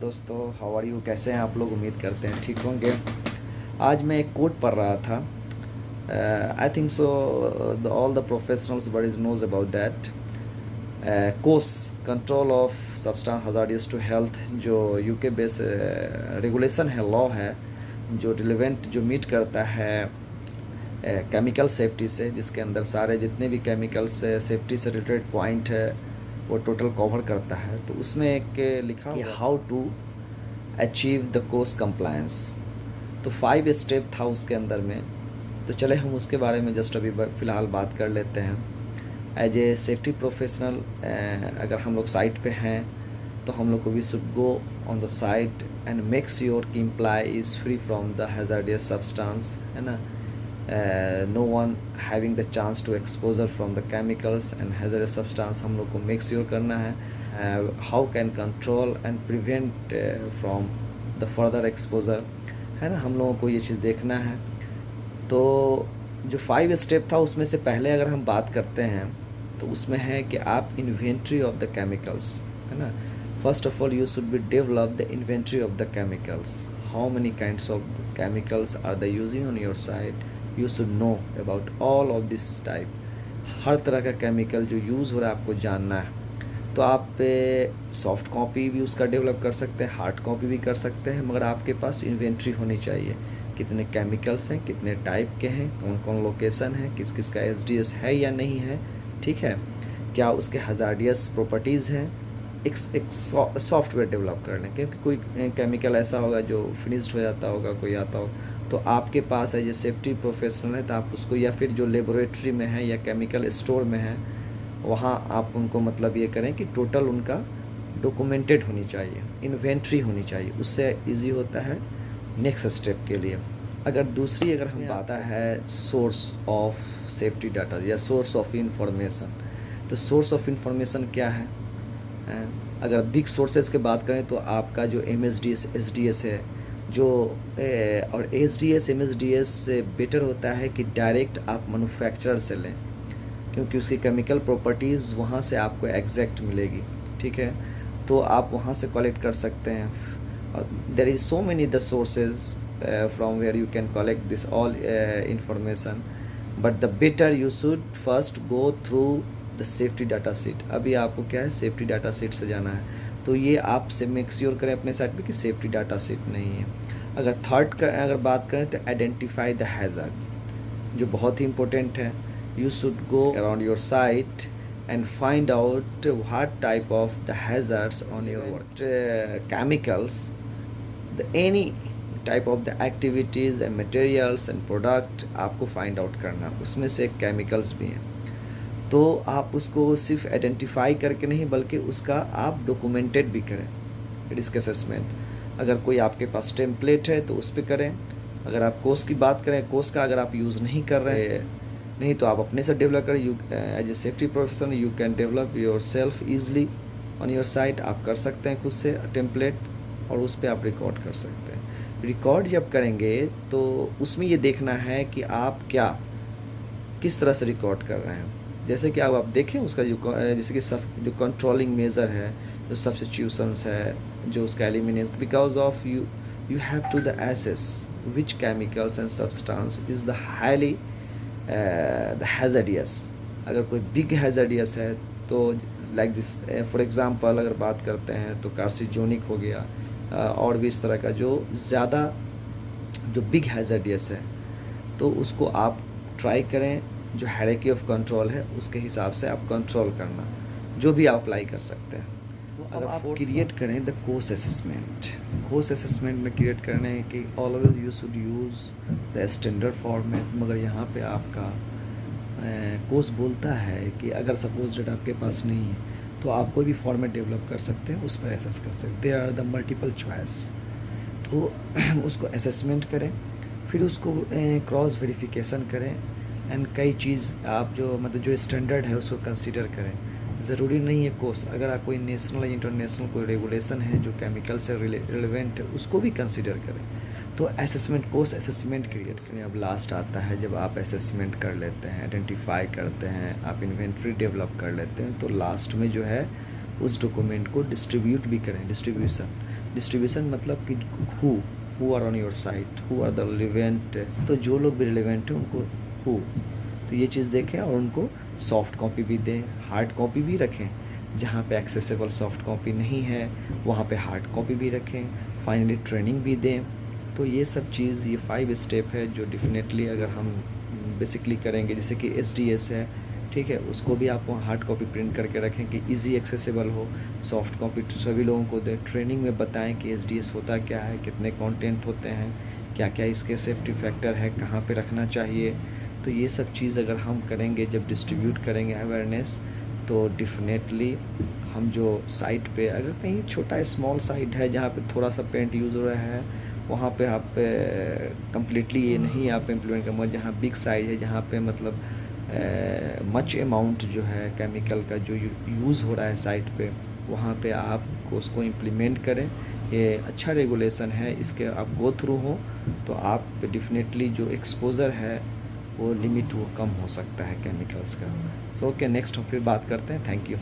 दोस्तों, how are you? कैसे हैं आप लोग? उम्मीद करते हैं ठीक होंगे। आज मैं एक कोट पढ़ रहा था। I think so all the professionals buddies knows about that COSHH control of substance hazardous to health, जो यूके बेस रेगुलेशन है, लॉ है, जो रिलेवेंट जो मीट करता है केमिकल सेफ्टी से, जिसके अंदर सारे जितने भी केमिकल से सेफ्टी से रिलेटेड पॉइंट है वो टोटल कवर करता है। तो उसमें एक लिखा कि how to achieve the course compliance. तो 5 स्टेप था उसके अंदर में। तो चले हम उसके बारे में जस्ट अभी फ़िलहाल बात कर लेते हैं। एज ए सेफ्टी प्रोफेशनल अगर हम लोग साइट पे हैं तो हम लोग को we should go on the site and make sure कि employ is free from the hazardous substance, है ना। No one having the chance to exposure from the chemicals and hazardous substance हम लोग को मेक श्योर करना है। How can control and prevent from the further exposure, है ना। हम लोगों को ये चीज़ देखना है। तो जो 5 स्टेप था उसमें से पहले अगर हम बात करते हैं तो उसमें है कि आप इन्वेंट्री ऑफ द केमिकल्स, है ना। First of all you should be develop the inventory of the chemicals. How many kinds of chemicals are the using on your side, you should know about all of this type. हर तरह का chemical जो use हो रहा है आपको जानना है। तो आप सॉफ्ट कॉपी भी उसका डेवलप कर सकते हैं, हार्ड कॉपी भी कर सकते हैं, मगर आपके पास इन्वेंट्री होनी चाहिए। कितने केमिकल्स हैं, कितने टाइप के हैं, कौन कौन लोकेशन है, किस किस का एसडीएस है या नहीं है, ठीक है, क्या उसके हजार्डियस प्रॉपर्टीज़ हैं। एक सॉफ्टवेयर डेवलप कर लें, क्योंकि कोई केमिकल ऐसा होगा जो फिनिश्ड हो जाता होगा, कोई आता होगा, तो आपके पास है ये सेफ्टी प्रोफेशनल है तो आप उसको, या फिर जो लेबोरेटरी में है या केमिकल स्टोर में है, वहाँ आप उनको मतलब ये करें कि टोटल उनका डॉक्यूमेंटेड होनी चाहिए, इन्वेंट्री होनी चाहिए। उससे इजी होता है नेक्स्ट स्टेप के लिए। अगर दूसरी अगर हम बात है सोर्स ऑफ सेफ्टी डाटा या सोर्स ऑफ इंफॉर्मेशन, तो सोर्स ऑफ इंफॉर्मेशन क्या है? अगर बिग सोर्सेज की बात करें तो आपका जो एमएसडीएस एसडीएस है, जो और एसडीएस एमएसडीएस से बेटर होता है कि डायरेक्ट आप मैन्युफैक्चरर से लें, क्योंकि उसकी केमिकल प्रॉपर्टीज़ वहाँ से आपको एग्जैक्ट मिलेगी, ठीक है। तो आप वहाँ से कलेक्ट कर सकते हैं। There is so many the sources from where you can collect this all information, but the better you should first go through the safety data sheet. अभी आपको क्या है, सेफ्टी डाटा सीट से जाना है। तो ये आपसे मेक श्योर करें अपने साइट पे कि सेफ्टी डाटा सीट नहीं है। अगर थर्ड का अगर बात करें तो आइडेंटिफाई द हैज़ार्ड, जो बहुत ही इंपॉर्टेंट है। You should go around your site and find out what type of the hazards on your chemicals, any type of the activities and materials and product आपको find out करना। उसमें से chemicals भी हैं, तो आप उसको सिर्फ आइडेंटिफाई करके नहीं बल्कि उसका आप डॉक्यूमेंटेड भी करें, रिस्क असेसमेंट। अगर कोई आपके पास टेम्पलेट है तो उस पर करें। अगर आप कोर्स की बात करें, कोर्स का अगर आप यूज़ नहीं कर रहे हैं, नहीं तो आप अपने से डेवलप करें। You as a safety professional you can develop yourself easily on your site. आप कर सकते हैं खुद से टेम्पलेट, और उस पर आप रिकॉर्ड कर सकते हैं। रिकॉर्ड जब करेंगे तो उसमें ये देखना है कि आप क्या किस तरह से रिकॉर्ड कर रहे हैं। जैसे कि आप देखें उसका जो जैसे कि जो कंट्रोलिंग मेजर है, जो सब्स्टिट्यूशंस है, जो उसका eliminate, because of you have to the assess which chemicals and substance is the highly the hazardous. अगर कोई बिग हैज़ार्डियस है तो लाइक दिस, फॉर एग्ज़ाम्पल अगर बात करते हैं तो कार्सिनोजेनिक हो गया, और भी इस तरह का जो ज़्यादा जो बिग हैज़ार्डियस है, तो उसको आप ट्राई करें। जो हायरार्की ऑफ कंट्रोल है उसके हिसाब से आप कंट्रोल करना, जो भी आप अप्लाई कर सकते हैं। तो अब आप क्रिएट करें the course assessment. Course assessment में क्रिएट करने है कि always you should use the standard format. मगर यहाँ पे आपका कोर्स बोलता है कि अगर सपोज डेट आपके पास नहीं है तो आप कोई भी फॉर्मेट डेवलप कर सकते हैं, उस पर एसेस कर सकते हैं। There are the multiple choice. तो उसको असेसमेंट करें, फिर उसको क्रॉस वेरिफिकेशन करें, एंड कई चीज़ आप जो मतलब जो स्टैंडर्ड है उसको कंसीडर करें। ज़रूरी नहीं है कोर्स, अगर आप कोई नेशनल या इंटरनेशनल कोई रेगुलेशन है जो केमिकल से रिलेवेंट है उसको भी कंसीडर करें। तो असेसमेंट, कोर्स असेसमेंट क्रिएट करें। अब लास्ट आता है जब आप असेसमेंट कर लेते हैं, आइडेंटिफाई करते हैं, आप इन्वेंट्री डेवलप कर लेते हैं, तो लास्ट में जो है उस डॉक्यूमेंट को डिस्ट्रीब्यूट भी करें। डिस्ट्रीब्यूशन डिस्ट्रीब्यूशन मतलब कि who are on your site, who are the relevant, तो जो लोग भी रिलेवेंट हैं उनको हु, तो ये चीज़ देखें और उनको सॉफ्ट कॉपी भी दें, हार्ड कॉपी भी रखें। जहाँ पे एक्सेसिबल सॉफ्ट कॉपी नहीं है वहाँ पे हार्ड कॉपी भी रखें। फाइनली ट्रेनिंग भी दें। तो ये सब चीज़, ये 5 स्टेप है जो डेफिनेटली अगर हम बेसिकली करेंगे, जैसे कि SDS है, ठीक है, उसको भी आप हार्ड कॉपी प्रिंट करके रखें कि इजी एक्सेसिबल हो। सॉफ्ट कॉपी सभी लोगों को दें। ट्रेनिंग में बताएं कि SDS होता क्या है, कितने कंटेंट होते हैं, क्या क्या इसके सेफ्टी फैक्टर है, कहाँ पे रखना चाहिए। तो ये सब चीज़ अगर हम करेंगे, जब डिस्ट्रीब्यूट करेंगे अवेयरनेस, तो डेफिनेटली हम जो साइट पे, अगर कहीं छोटा स्मॉल साइट है जहाँ पे थोड़ा सा पेंट यूज़ हो रहा है, वहाँ पे आप कम्प्लीटली ये नहीं आप इम्प्लीमेंट करेंगे। जहाँ बिग साइज है, जहाँ पे मतलब मच अमाउंट जो है केमिकल का जो यूज़ हो रहा है साइट पे, वहाँ पे आप उसको इम्प्लीमेंट करें। ये अच्छा रेगुलेशन है, इसके आप गो थ्रू हो तो आप डेफिनेटली जो एक्सपोज़र है वो लिमिट वो कम हो सकता है केमिकल्स का। सो ओके, नेक्स्ट हम फिर बात करते हैं। Thank you.